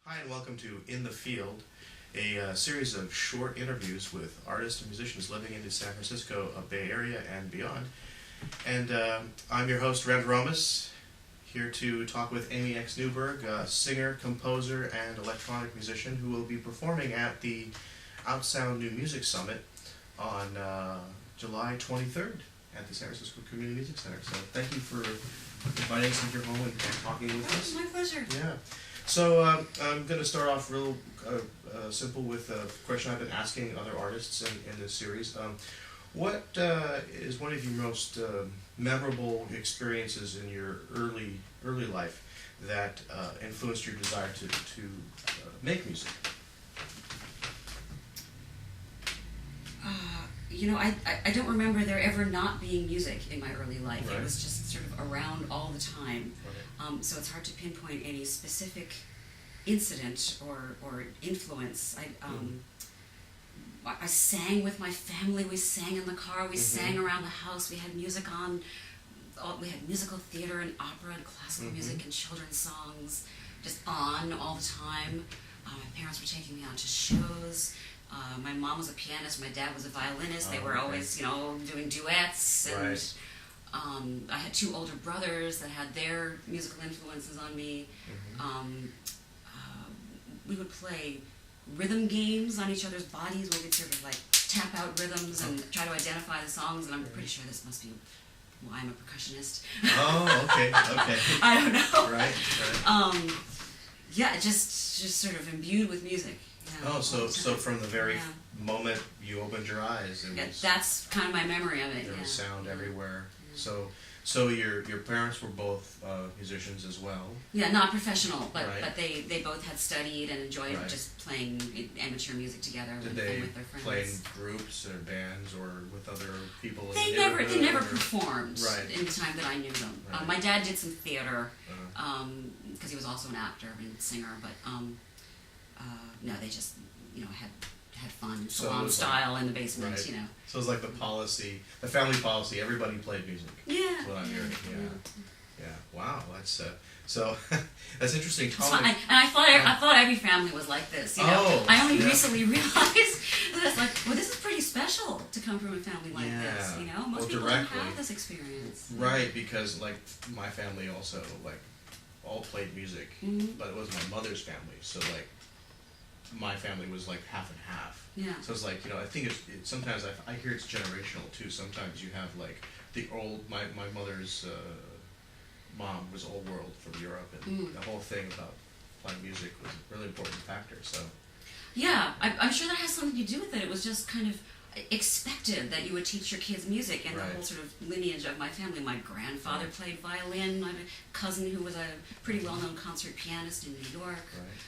Hi, and welcome to In the Field, a series of short interviews with artists and musicians living in the San Francisco Bay Area and beyond. And I'm your host, Rev Romus, here to talk with Amy X Neuburg, a singer, composer, and electronic musician who will be performing at the Outsound New Music Summit on July 23rd at the San Francisco Community Music Center. So thank you for inviting us into your home and talking with us. My pleasure. Yeah. So I'm going to start off real simple with a question I've been asking other artists in this series. What is one of your most memorable experiences in your early life that influenced your desire to make music? I don't remember there ever not being music in my early life. Right. It was just sort of around all the time. Okay. So it's hard to pinpoint any specific incident or influence. I sang with my family. We sang in the car. We sang around the house. We had music on. We had musical theater and opera and classical music and children's songs just on all the time. My parents were taking me out to shows. My mom was a pianist. My dad was a violinist. They were always, doing duets. And Right. I had two older brothers that had their musical influences on me. We would play rhythm games on each other's bodies where we'd sort of like tap out rhythms and try to identify the songs, and I'm pretty sure this must be why I'm a percussionist. Oh, okay. I don't know. Right. Yeah, just sort of imbued with music. Oh, so from the very moment you opened your eyes, That's kind of my memory of it. there was sound everywhere. So your parents were both musicians as well. Yeah, not professional, but Right. but they both had studied and enjoyed Right. just playing amateur music together Did and they with their friends. play in groups or bands or with other people? In They the never neighborhood, or- performed Right. in the time that I knew them. Right. My dad did some theater Uh, because he was also an actor and singer, but no, they just had fun, So it salon was style in the basement, Right. So it was like the family policy. Everybody played music. Yeah. That's what I'm hearing. Yeah. Wow. That's so. That's interesting. It's fun. I thought every family was like this. Oh, I only yeah. recently realized that it's like, well, this is pretty special to come from a family like this. Most people don't have this experience. Right, because like my family also all played music, but it was my mother's family, so like my family was like half and half. Yeah. So it's like I think it's sometimes I hear it's generational too. Sometimes you have like the old my mother's mom was old world from Europe, and the whole thing about playing music was a really important factor. So Yeah, I'm sure that has something to do with it. It was just kind of expected that you would teach your kids music, and Right. the whole sort of lineage of my family. My grandfather played violin. I have a cousin who was a pretty well-known concert pianist in New York. right.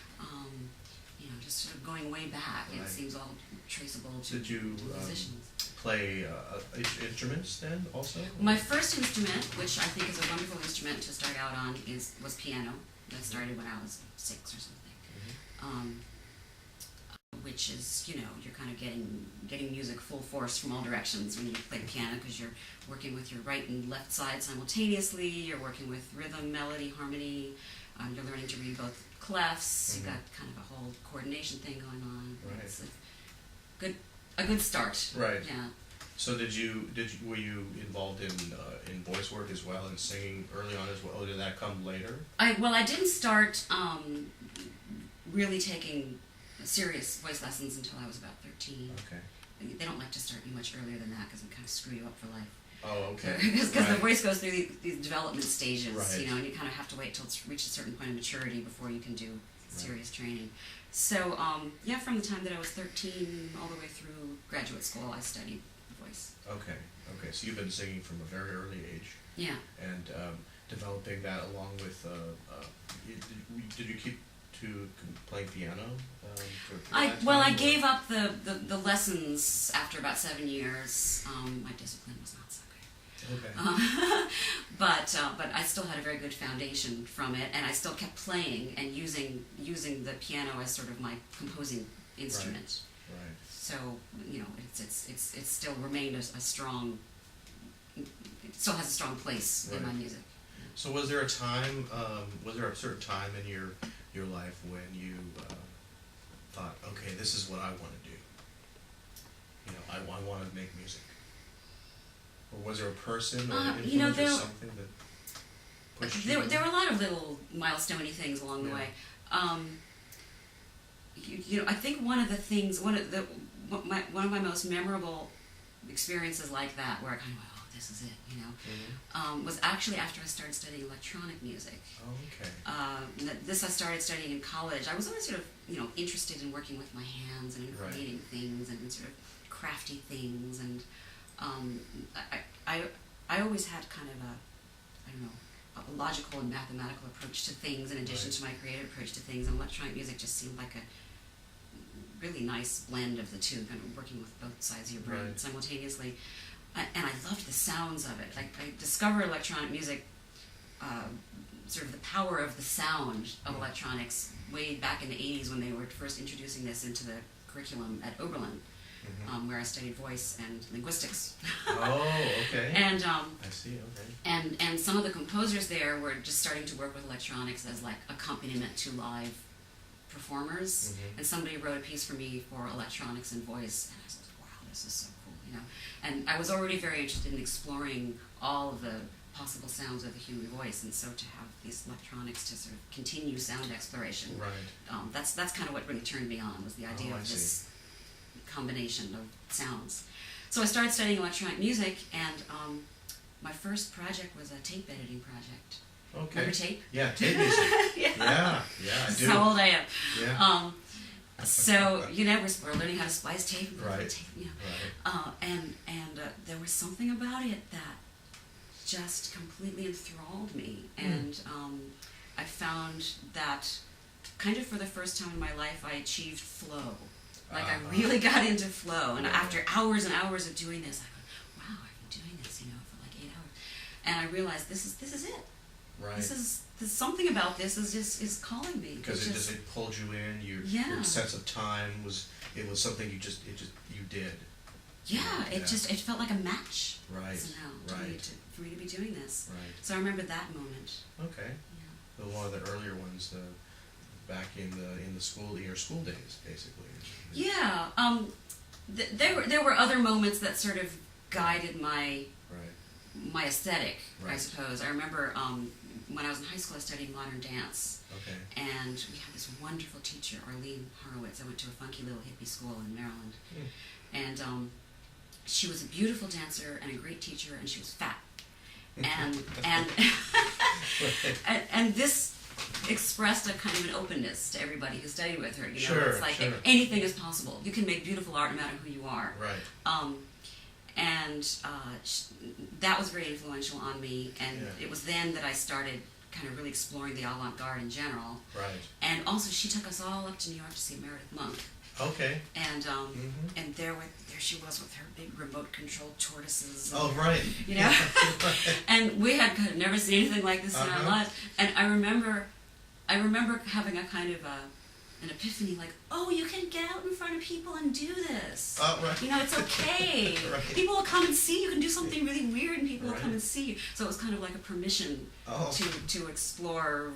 Just sort of going way back. Right. It seems all traceable to Did you musicians. play instruments then also? My first instrument, which I think is a wonderful instrument to start out on, was piano. That started when I was 6 or something. Which is, you're kind of getting music full force from all directions when you play the piano, because you're working with your right and left side simultaneously. You're working with rhythm, melody, harmony. You're learning to read both clefs. You've got kind of a whole coordination thing going on. Right. It's a good start. Right. Yeah. So were you involved in voice work as well and singing early on as well, or did that come later? I didn't start really taking serious voice lessons until I was about 13. Okay. They don't like to start you much earlier than that because it kind of screw you up for life. Oh, okay. Because the Right. voice goes through these development stages, Right. and you kind of have to wait till it's reached a certain point of maturity before you can do serious training. So, from the time that I was 13 all the way through graduate school, I studied voice. Okay. So you've been singing from a very early age. Yeah. And developing that along with, did you keep to playing piano? I gave up the lessons after about 7 years. My discipline was not so good. Okay. But I still had a very good foundation from it, and I still kept playing and using the piano as sort of my composing instrument. Right. So it's still remained a strong. It still has a strong place in my music. So was there a time? Was there a certain time in your your life when you thought, okay, this is what I want to do? You know, I want to make music. Or was there a person or an influence or something that pushed you? There were a lot of little milestone-y things along the way. You know, I think one of my most memorable experiences like that, where I kind of went, oh, this is it, you know, was actually after I started studying electronic music. Oh, okay. This I started studying in college. I was always sort of, you know, interested in working with my hands and in creating things and sort of crafty things, and I always had kind of a logical and mathematical approach to things in addition to my creative approach to things, and electronic music just seemed like a really nice blend of the two, kind of working with both sides of your brain simultaneously. And I loved the sounds of it. I discovered electronic music, sort of the power of the sound of electronics way back in the 80s when they were first introducing this into the curriculum at Oberlin, where I studied voice and linguistics. Oh, okay. And I see, okay. And some of the composers there were just starting to work with electronics as like accompaniment to live performers. And somebody wrote a piece for me for electronics and voice, and I was like, wow, this is so cool, you know. And I was already very interested in exploring all of the possible sounds of the human voice, and so to have these electronics to sort of continue sound exploration, that's kind of what really turned me on, was the idea of this combination of sounds. So I started studying electronic music, and my first project was a tape editing project. Okay. Remember tape? Yeah, tape music. Yeah, I do. How old I am. Yeah. So, you know, we're learning how to splice tape and Right. tape, you know. And there was something about it that just completely enthralled me. And I found that kind of for the first time in my life I achieved flow. Like I really got into flow. And after hours and hours of doing this, I went, wow, I've been doing this, you know, for like 8 hours. And I realized this is it. Right. There's something about this is calling me. Because it pulled you in. Your sense of time was something you did. Yeah, it felt like a match. Right. Somehow Right. for me to be doing this. Right. So I remember that moment. Okay. Yeah. One of the earlier ones, back in your school days, basically. Yeah. There were other moments that sort of guided my aesthetic, I suppose. I remember when I was in high school, I studied modern dance. Okay. And we had this wonderful teacher, Arlene Horowitz. I went to a funky little hippie school in Maryland. And she was a beautiful dancer and a great teacher, and she was fat. And this expressed a kind of an openness to everybody who studied with her. You know, it's like anything is possible. You can make beautiful art no matter who you are. Right. That was very influential on me, and it was then that I started kind of really exploring the avant-garde in general. Right. And also, she took us all up to New York to see Meredith Monk. Okay. And and there she was with her big remote-controlled tortoises. Oh, right. You know, and we had never seen anything like this in our lives. And I remember having a kind of an epiphany, like, oh, you can get out in front of people and do this. Oh, right. You know, it's okay. People will come and see you. You can do something really weird, and people will come and see you. So it was kind of like a permission to explore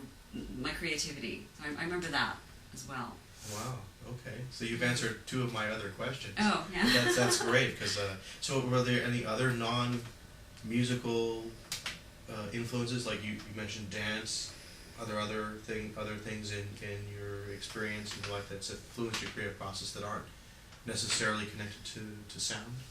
my creativity. So I remember that as well. Wow. Okay. So you've answered two of my other questions. Oh, yeah. That's great. Because so were there any other non-musical influences, like you mentioned dance? Other things in your experience in life that's influenced your creative process that aren't necessarily connected to sound?